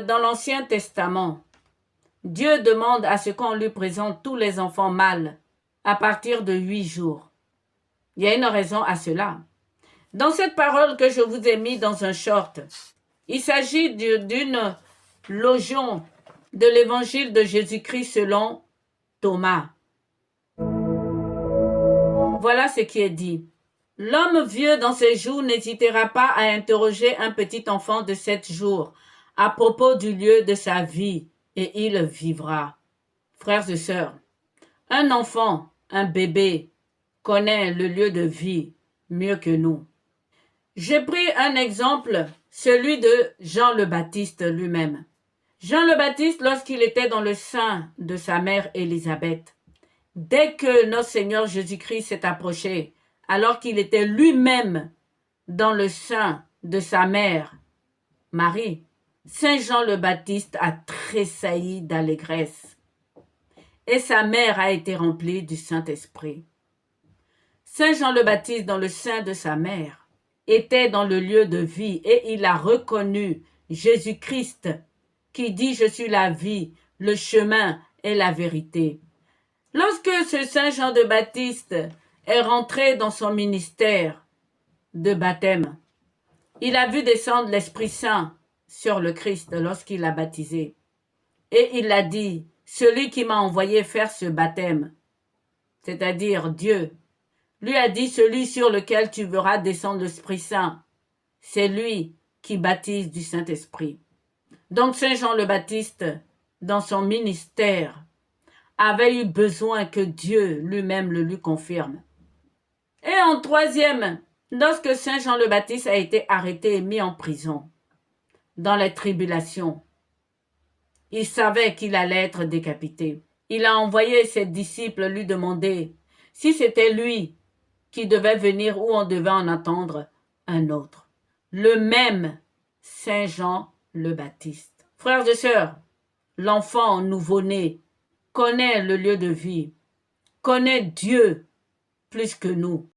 Dans l'Ancien Testament, Dieu demande à ce qu'on lui présente tous les enfants mâles à partir de 8 jours. Il y a une raison à cela. Dans cette parole que je vous ai mise dans un short, il s'agit d'une logion de l'évangile de Jésus-Christ selon Thomas. Voilà ce qui est dit. L'homme vieux dans ses jours n'hésitera pas à interroger un petit enfant de 7 jours à propos du lieu de sa vie, et il vivra. Frères et sœurs, un enfant, un bébé, connaît le lieu de vie mieux que nous. J'ai pris un exemple, celui de Jean le Baptiste lui-même. Jean le Baptiste, lorsqu'il était dans le sein de sa mère Élisabeth, dès que notre Seigneur Jésus-Christ s'est approché, alors qu'il était lui-même dans le sein de sa mère, Marie, Saint Jean le Baptiste a tressailli d'allégresse et sa mère a été remplie du Saint-Esprit. Saint Jean le Baptiste, dans le sein de sa mère, était dans le lieu de vie et il a reconnu Jésus-Christ qui dit « Je suis la vie, le chemin et la vérité ». Lorsque ce Saint Jean de Baptiste est rentré dans son ministère de baptême, il a vu descendre l'Esprit Saint sur le Christ lorsqu'il l'a baptisé. Et il a dit, celui qui m'a envoyé faire ce baptême, c'est-à-dire Dieu, lui a dit, celui sur lequel tu verras descendre l'Esprit Saint, c'est lui qui baptise du Saint-Esprit. Donc Saint Jean le Baptiste, dans son ministère, avait eu besoin que Dieu lui-même le lui confirme. Et en troisième, lorsque Saint Jean le Baptiste a été arrêté et mis en prison, dans les tribulations, il savait qu'il allait être décapité. Il a envoyé ses disciples lui demander si c'était lui qui devait venir ou on devait en attendre un autre. Le même Saint Jean le Baptiste. Frères et sœurs, l'enfant nouveau-né connaît le lieu de vie, connaît Dieu plus que nous.